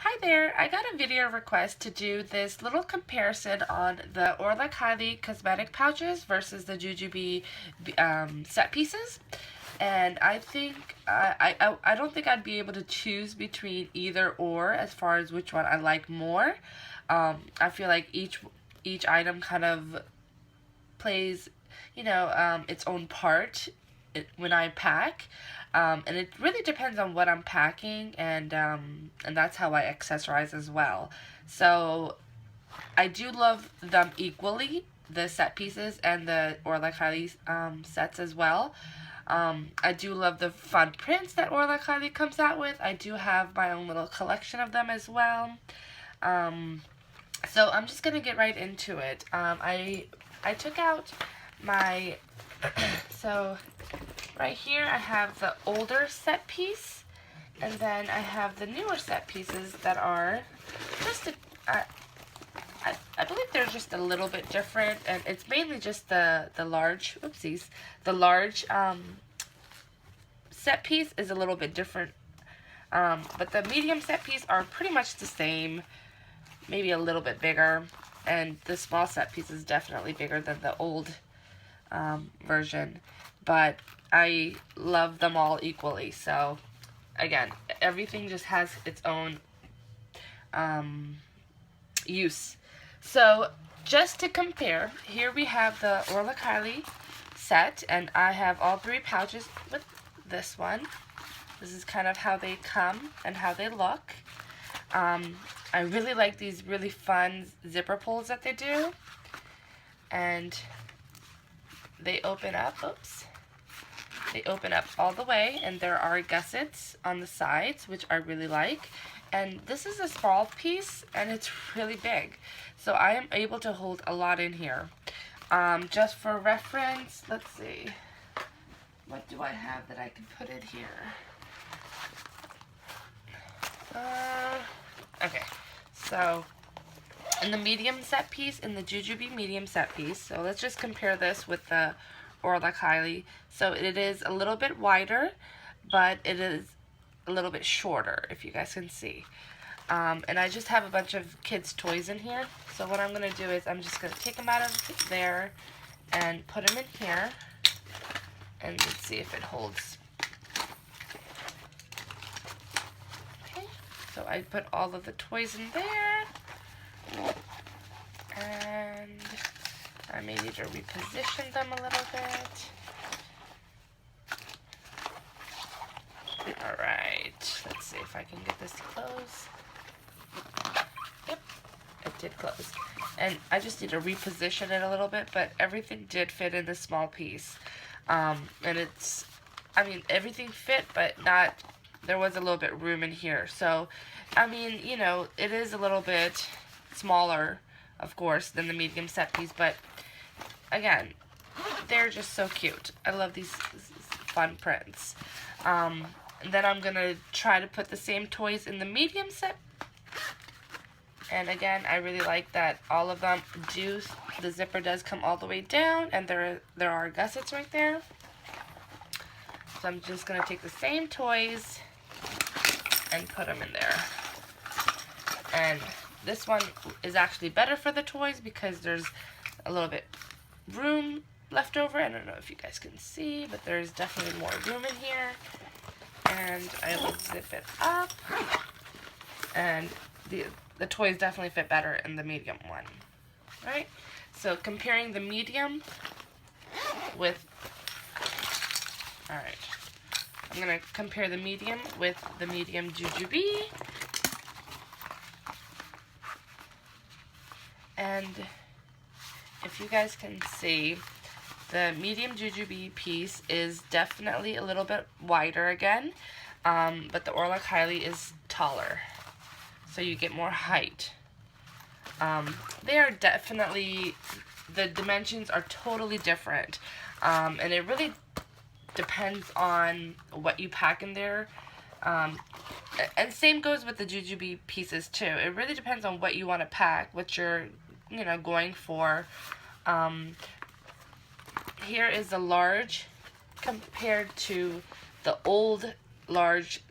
Hi there, I got a video request to do this little comparison on the Orla Kiely cosmetic pouches versus the JJB set pieces. And I think, I don't think I'd be able to choose between either or as far as which one I like more. I feel like each item kind of plays, its own part when I pack. And it really depends on what I'm packing, and that's how I accessorize as well. So I do love them equally, the set pieces and the Orla Kiely sets as well. I do love the fun prints that Orla Kiely comes out with. I do have my own little collection of them as well. So I'm just gonna get right into it. I took out my so right here I have the older set piece, and then I have the newer set pieces that are just I believe they're just a little bit different, and it's mainly just the large, the large set piece is a little bit different, but the medium set piece are pretty much the same, maybe a little bit bigger, and the small set piece is definitely bigger than the old version, but I love them all equally. So again, everything just has its own use. So just to compare, here we have the Orla Kiely set, and I have all three pouches with this one. This is kind of how they come and how they look. I really like these really fun zipper pulls that they do, and they open up, they open up all the way, and there are gussets on the sides, which I really like. And this is a small piece, and it's really big, so I am able to hold a lot in here. Just for reference, let's see, what do I have that I can put in here? Okay, so in the medium set piece, in the JJB medium set piece, so let's just compare this with the Orla Kiely. So it is a little bit wider, but it is a little bit shorter, if you guys can see. And I just have a bunch of kids' toys in here. So what I'm going to do is I'm just going to take them out of there and put them in here. And let's see if it holds. Okay, so I put all of the toys in there. And I may need to reposition them a little bit. Alright, let's see if I can get this to close. Yep, it did close. And I just need to reposition it a little bit, but everything did fit in this small piece. And it's, I mean, everything fit, but not, there was a little bit room in here. So, I mean, you know, it is a little bit smaller, of course, than the medium set piece, but again, they're just so cute. I love these fun prints. And then I'm gonna try to put the same toys in the medium set. And again, I really like that all of them do, the zipper does come all the way down, and there are gussets right there. So I'm just gonna take the same toys and put them in there. And this one is actually better for the toys because there's a little bit room left over. I don't know if you guys can see, but there's definitely more room in here. And I will zip it up, and the toys definitely fit better in the medium one. Alright, so comparing the medium with, alright, I'm going to compare the medium with the medium JJB. And if you guys can see, the medium JJB piece is definitely a little bit wider again, but the Orla Kiely is taller, so you get more height. They are definitely, the dimensions are totally different, and it really depends on what you pack in there. And same goes with the JJB pieces too. It really depends on what you want to pack, what you're, going for. Here is the large compared to the old large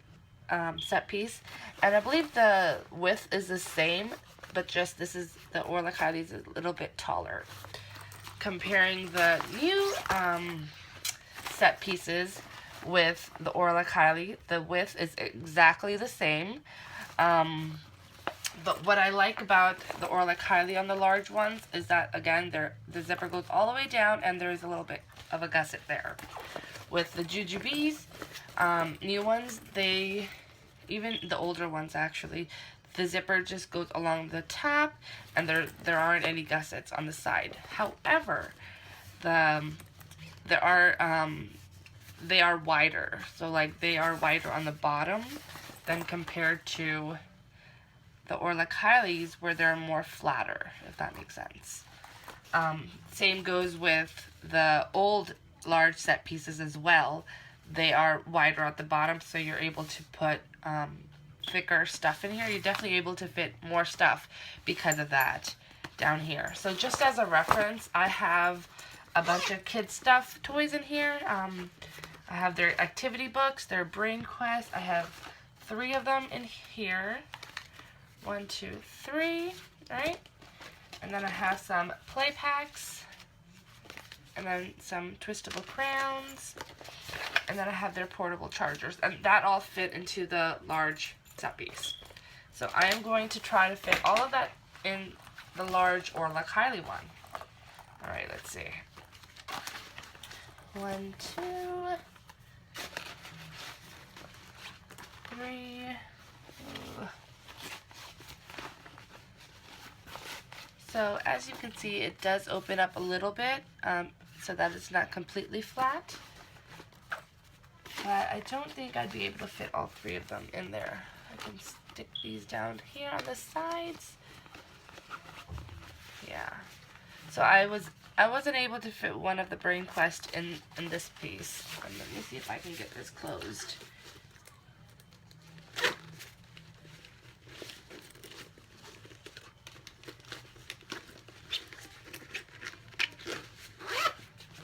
set piece, And I believe the width is the same, but just this is, the Orla Kiely is a little bit taller. Comparing the new set pieces with the Orla Kiely, the width is exactly the same. But what I like about the Orla Kiely on the large ones is that, again, the zipper goes all the way down and there's a little bit of a gusset there. With the JJBs, new ones, even the older ones actually, the zipper just goes along the top and there aren't any gussets on the side. However, they are wider. So like they are wider on the bottom than compared to the Orla Kielys, where they're more flatter, if that makes sense. Same goes with the old large set pieces as well. They are wider at the bottom, so you're able to put thicker stuff in here. You're definitely able to fit more stuff because of that down here. So just as a reference, I have a bunch of kids stuff toys in here. I have their activity books, their brain quest. I have 3 of them in here. 1, 2, 3, right? And then I have some play packs, and then some twistable crayons, and then I have their portable chargers, and that all fit into the large set piece. So I am going to try to fit all of that in the large Orla Kiely one. All right, let's see. 1, 2, 3. So as you can see, it does open up a little bit, so that it's not completely flat. But I don't think I'd be able to fit all 3 of them in there. I can stick these down here on the sides. Yeah. So I wasn't able to fit one of the Brain Quest in this piece. And let me see if I can get this closed.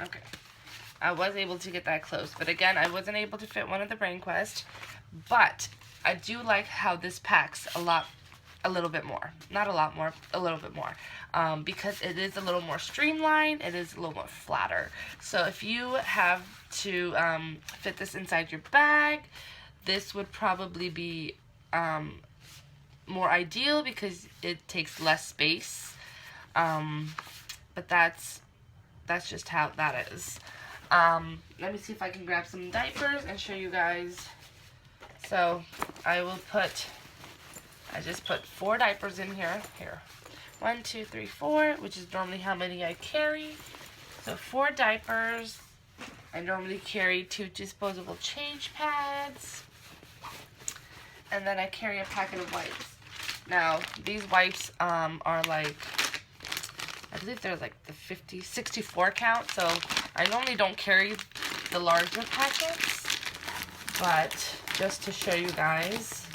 Okay, I was able to get that closed, but again, I wasn't able to fit one of the Brain Quest, but I do like how this packs a little bit more. Not a lot more, a little bit more, because it is a little more streamlined, it is a little more flatter. So if you have to fit this inside your bag, this would probably be more ideal because it takes less space, but that's just how that is. Let me see if I can grab some diapers and show you guys. So I just put 4 diapers in here. 1, 2, 3, 4, which is normally how many I carry. So 4 diapers. I normally carry 2 disposable change pads. And then I carry a packet of wipes. Now, these wipes are like, I believe they're like the 64 count, so I normally don't carry the larger packets, but just to show you guys,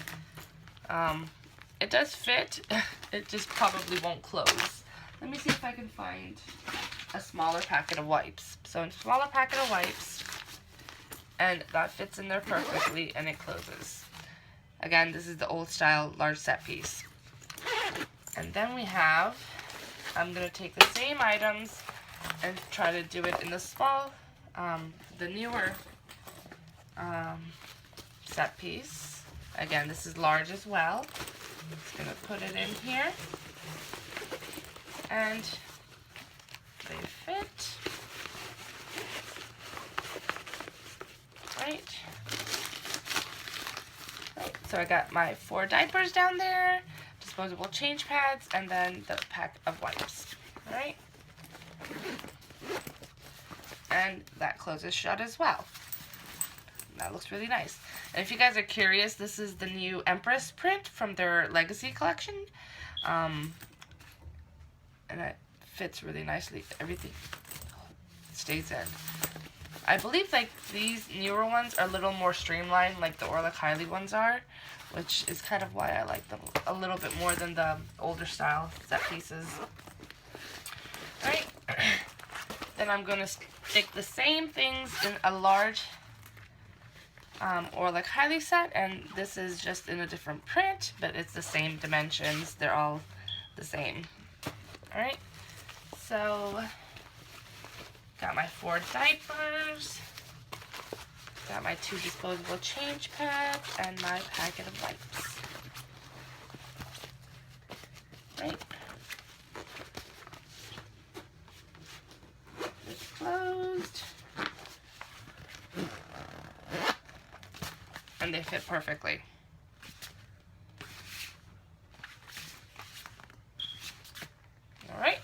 it does fit, it just probably won't close. Let me see if I can find a smaller packet of wipes. So a smaller packet of wipes, and that fits in there perfectly, and it closes. Again, this is the old style large set piece. And then we have, I'm going to take the same items and try to do it in the small, the newer set piece. Again, this is large as well. Just going to put it in here. And they fit. Right. So I got my 4 diapers down there, disposable change pads, and then the pack of wipes. Alright? And that closes shut as well. That looks really nice. And if you guys are curious, this is the new Empress print from their Legacy collection. And it fits really nicely. Everything stays in. I believe like these newer ones are a little more streamlined like the Orla Kiely ones are, which is kind of why I like them a little bit more than the older style set pieces. Alright, then I'm going to stick the same things in a large Orla Kiely set, and this is just in a different print, but it's the same dimensions. They're all the same. Alright, so got my 4 diapers, got my 2 disposable change pads, and my packet of wipes. Right. It's closed. And they fit perfectly. Alright.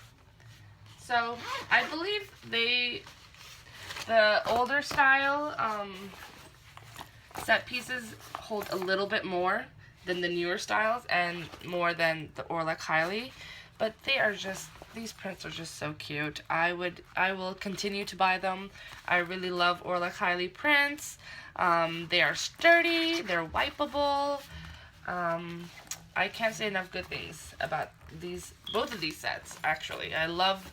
So, I believe the older style set pieces hold a little bit more than the newer styles and more than the Orla Kiely, but they are just, these prints are just so cute. I will continue to buy them. I really love Orla Kiely prints. They are sturdy, they're wipeable. I can't say enough good things about both of these sets, actually. I love,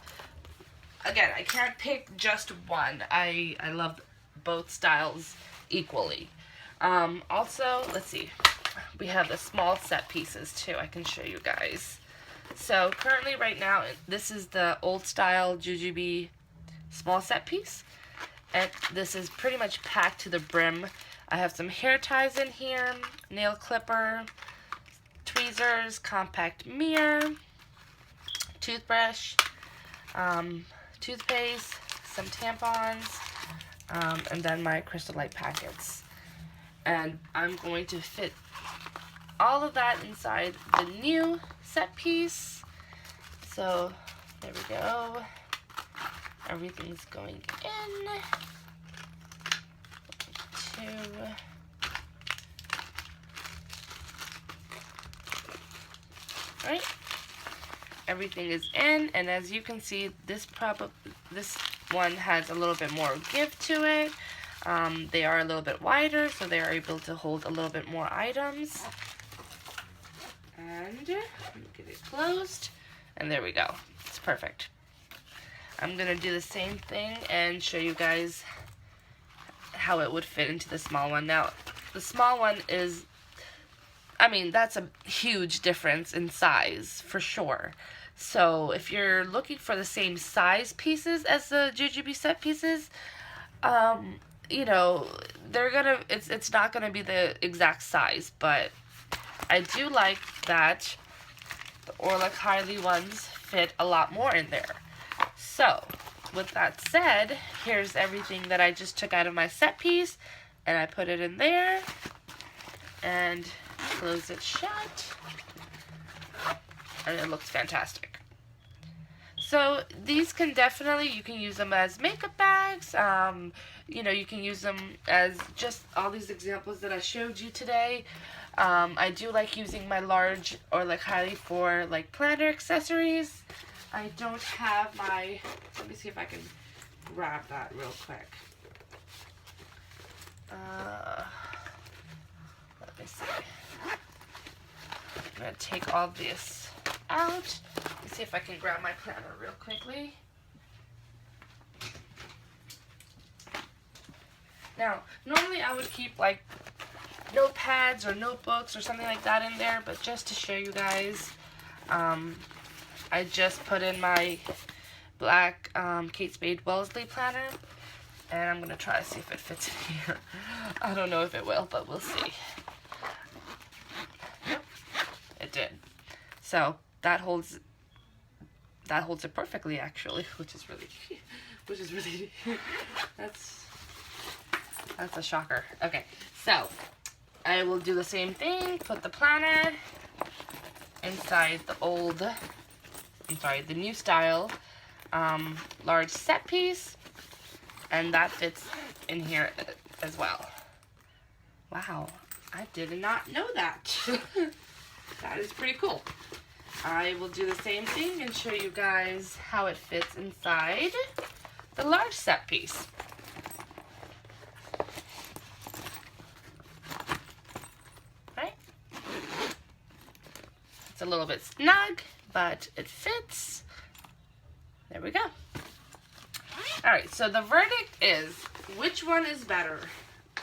again, I can't pick just one. I love both styles equally. Also, let's see, we have the small set pieces too. I can show you guys. So currently right now, this is the old style JJB small set piece. And this is pretty much packed to the brim. I have some hair ties in here, nail clipper, tweezers, compact mirror, toothbrush, toothpaste, some tampons, and then my Crystal Light packets. And I'm going to fit all of that inside the new set piece. So there we go. Everything's going in. Right? Everything is in, and as you can see, this one has a little bit more give to it. They are a little bit wider, so they are able to hold a little bit more items. And let me get it closed, and there we go. It's perfect. I'm gonna do the same thing and show you guys how it would fit into the small one. Now, the small one is, I mean, that's a huge difference in size, for sure. So, if you're looking for the same size pieces as the JJB set pieces, you know, it's not gonna be the exact size, but I do like that the Orla Kiely ones fit a lot more in there. So, with that said, here's everything that I just took out of my set piece, and I put it in there, and close it shut, and it looks fantastic. So, these can definitely, you can use them as makeup bags, you know, you can use them as just all these examples that I showed you today. I do like using my large Orla Kiely for, like, planner accessories. I don't have my, let me see if I can grab that real quick. Let me see. I'm going to take all this out. Let me see if I can grab my planner real quickly. Now, normally I would keep like notepads or notebooks or something like that in there, but just to show you guys, I just put in my black Kate Spade Wellesley planner, and I'm going to try to see if it fits in here. I don't know if it will, but we'll see. It did. So that holds it perfectly, actually, which is really that's a shocker. Okay, so I will do the same thing, put the planner inside the new style large set piece, and that fits in here as well. Wow, I did not know that. That is pretty cool. I will do the same thing and show you guys how it fits inside the large set piece. Right? It's a little bit snug, but it fits. There we go. Alright, so the verdict is, which one is better?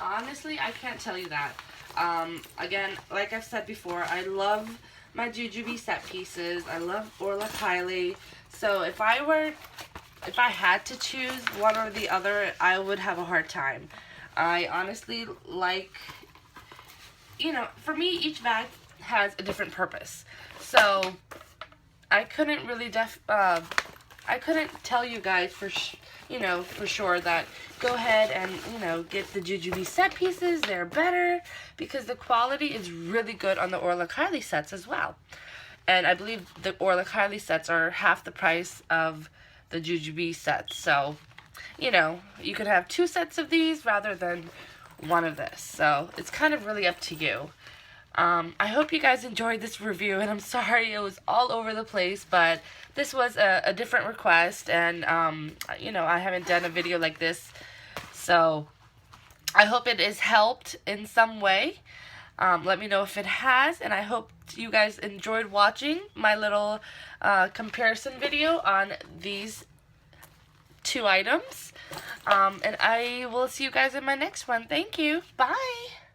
honestly, I can't tell you that. Again, like I've said before, I love my JJB set pieces. I love Orla Kiely. So if I had to choose one or the other, I would have a hard time. I honestly like, you know, for me, each bag has a different purpose. So I couldn't really I couldn't tell you guys for sure that go ahead and, you know, get the JJB set pieces. They're better because the quality is really good on the Orla Kiely sets as well. And I believe the Orla Kiely sets are half the price of the JJB sets. So, you know, you could have 2 sets of these rather than 1 of this. So it's kind of really up to you. I hope you guys enjoyed this review, and I'm sorry it was all over the place, but this was a different request, and, you know, I haven't done a video like this, so I hope it has helped in some way. Let me know if it has, and I hope you guys enjoyed watching my little comparison video on these 2 items, and I will see you guys in my next one. Thank you. Bye.